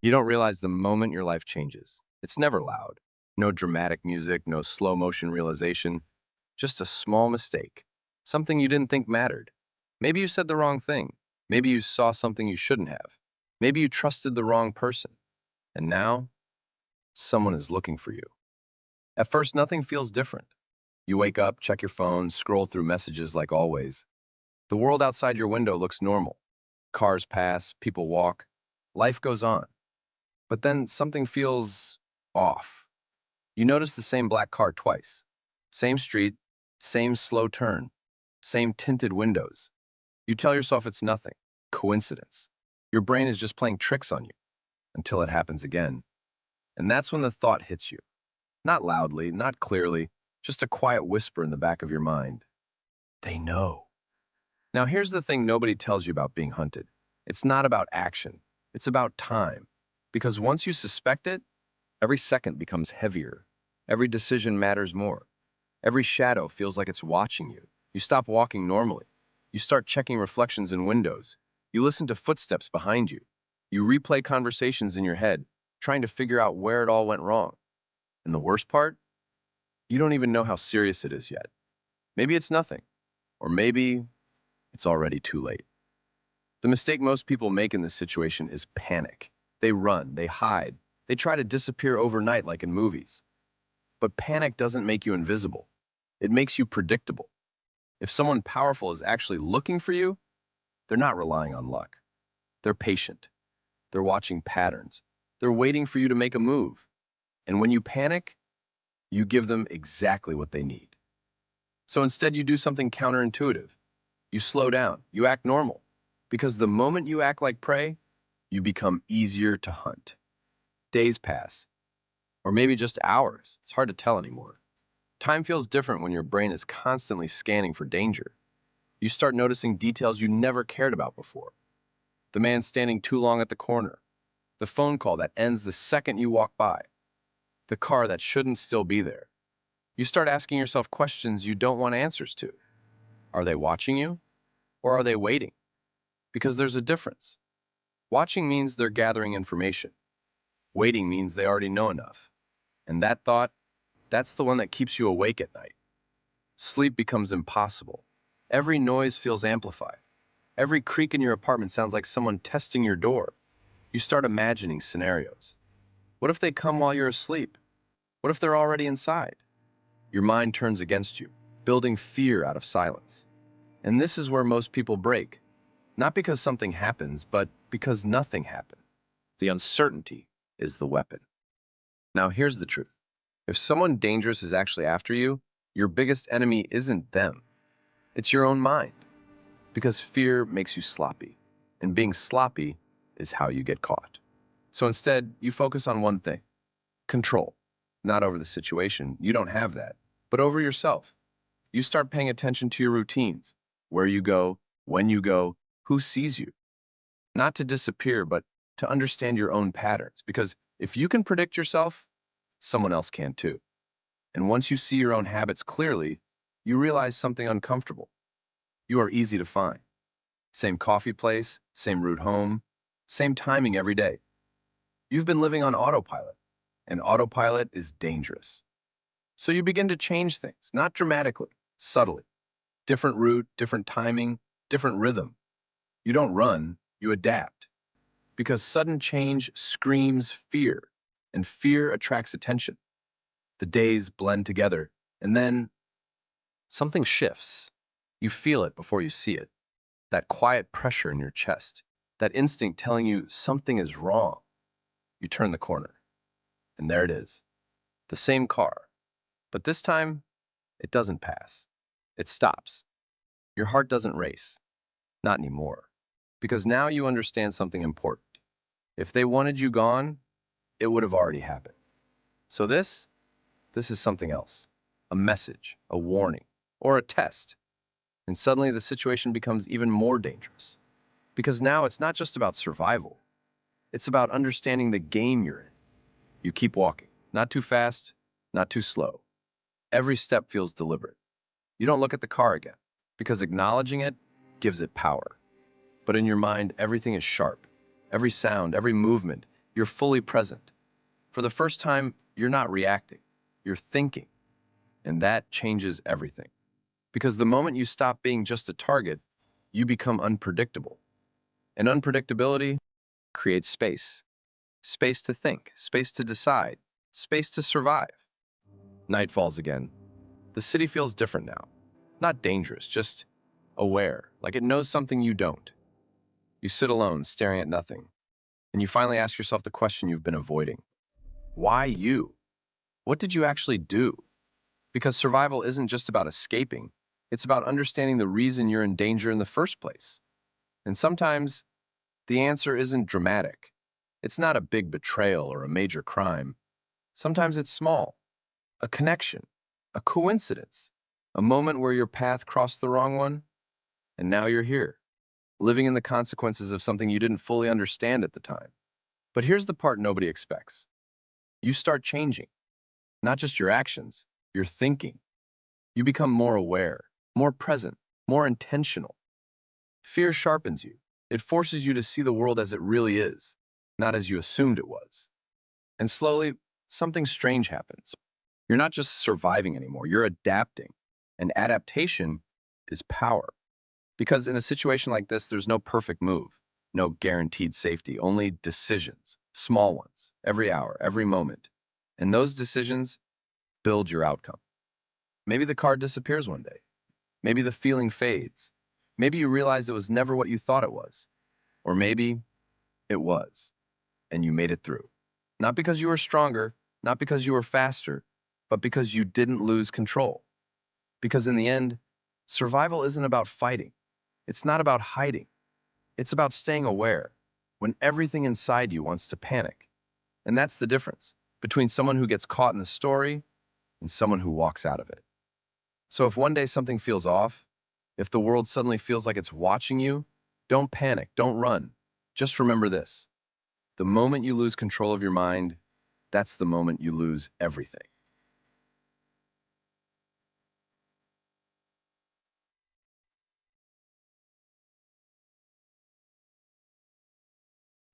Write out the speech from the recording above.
You don't realize the moment your life changes. It's never loud. No dramatic music, no slow motion realization, just a small mistake. Something you didn't think mattered. Maybe you said the wrong thing. Maybe you saw something you shouldn't have. Maybe you trusted the wrong person. And now, someone is looking for you. At first, nothing feels different. You wake up, check your phone, scroll through messages like always. The world outside your window looks normal. Cars pass, people walk. Life goes on. But then something feels off. You notice the same black car twice. Same street, same slow turn, same tinted windows. You tell yourself it's nothing, coincidence. Your brain is just playing tricks on you until it happens again. And that's when the thought hits you. Not loudly, not clearly, just a quiet whisper in the back of your mind. They know. Now here's the thing nobody tells you about being hunted. It's not about action. It's about time. Because once you suspect it, every second becomes heavier. Every decision matters more. Every shadow feels like it's watching you. You stop walking normally. You start checking reflections in windows. You listen to footsteps behind you. You replay conversations in your head, trying to figure out where it all went wrong. And the worst part? You don't even know how serious it is yet. Maybe it's nothing. Or maybe it's already too late. The mistake most people make in this situation is panic. They run, they hide, they try to disappear overnight like in movies. But panic doesn't make you invisible. It makes you predictable. If someone powerful is actually looking for you, they're not relying on luck. They're patient. They're watching patterns. They're waiting for you to make a move. And when you panic, you give them exactly what they need. So instead, you do something counterintuitive. You slow down. You act normal. Because the moment you act like prey, you become easier to hunt. Days pass, or maybe just hours. It's hard to tell anymore. Time feels different when your brain is constantly scanning for danger. You start noticing details you never cared about before. The man standing too long at the corner. The phone call that ends the second you walk by. The car that shouldn't still be there. You start asking yourself questions you don't want answers to. Are they watching you? Or are they waiting? Because there's a difference. Watching means they're gathering information. Waiting means they already know enough. And that thought, that's the one that keeps you awake at night. Sleep becomes impossible. Every noise feels amplified. Every creak in your apartment sounds like someone testing your door. You start imagining scenarios. What if they come while you're asleep? What if they're already inside? Your mind turns against you, building fear out of silence. And this is where most people break. Not because something happens, but because nothing happened. The uncertainty is the weapon. Now here's the truth. If someone dangerous is actually after you, your biggest enemy isn't them. It's your own mind. Because fear makes you sloppy. And being sloppy is how you get caught. So instead, you focus on one thing: control. Not over the situation, you don't have that, but over yourself. You start paying attention to your routines, where you go, when you go, who sees you. Not to disappear, but to understand your own patterns. Because if you can predict yourself, someone else can too. And once you see your own habits clearly, you realize something uncomfortable. You are easy to find. Same coffee place, same route home, same timing every day. You've been living on autopilot, and autopilot is dangerous. So you begin to change things, not dramatically, subtly. Different route, different timing, different rhythm. You don't run, you adapt. Because sudden change screams fear, and fear attracts attention. The days blend together, and then something shifts. You feel it before you see it. That quiet pressure in your chest, that instinct telling you something is wrong. You turn the corner, and there it is. The same car, but this time, it doesn't pass. It stops. Your heart doesn't race. Not anymore. Because now you understand something important. If they wanted you gone, it would have already happened. So this is something else. A message, a warning, or a test. And suddenly the situation becomes even more dangerous. Because now it's not just about survival. It's about understanding the game you're in. You keep walking. Not too fast, not too slow. Every step feels deliberate. You don't look at the car again, because acknowledging it gives it power. But in your mind, everything is sharp. Every sound, every movement, You're fully present. For the first time, you're not reacting, you're thinking, and that changes everything. Because the moment you stop being just a target, you become unpredictable. And unpredictability creates space. Space to think, space to decide, space to survive. Night falls again. The city feels different now. Not dangerous, just aware, like it knows something you don't. You sit alone, staring at nothing, and you finally ask yourself the question you've been avoiding. Why you? What did you actually do? Because survival isn't just about escaping, it's about understanding the reason you're in danger in the first place. And sometimes the answer isn't dramatic. It's not a big betrayal or a major crime. Sometimes it's small, a connection, a coincidence, a moment where your path crossed the wrong one, and now you're here, living in the consequences of something you didn't fully understand at the time. But here's the part nobody expects. You start changing, not just your actions, your thinking. You become more aware, more present, more intentional. Fear sharpens you. It forces you to see the world as it really is, not as you assumed it was. And slowly, something strange happens. You're not just surviving anymore, you're adapting. And adaptation is power. Because in a situation like this, there's no perfect move, no guaranteed safety, only decisions, small ones, every hour, every moment. And those decisions build your outcome. Maybe the car disappears one day. Maybe the feeling fades. Maybe you realize it was never what you thought it was. Or maybe it was, and you made it through. Not because you were stronger, not because you were faster, but because you didn't lose control. Because in the end, survival isn't about fighting. It's not about hiding. It's about staying aware when everything inside you wants to panic. And that's the difference between someone who gets caught in the story and someone who walks out of it. So if one day something feels off, if the world suddenly feels like it's watching you, don't panic, don't run. Just remember this. The moment you lose control of your mind, that's the moment you lose everything.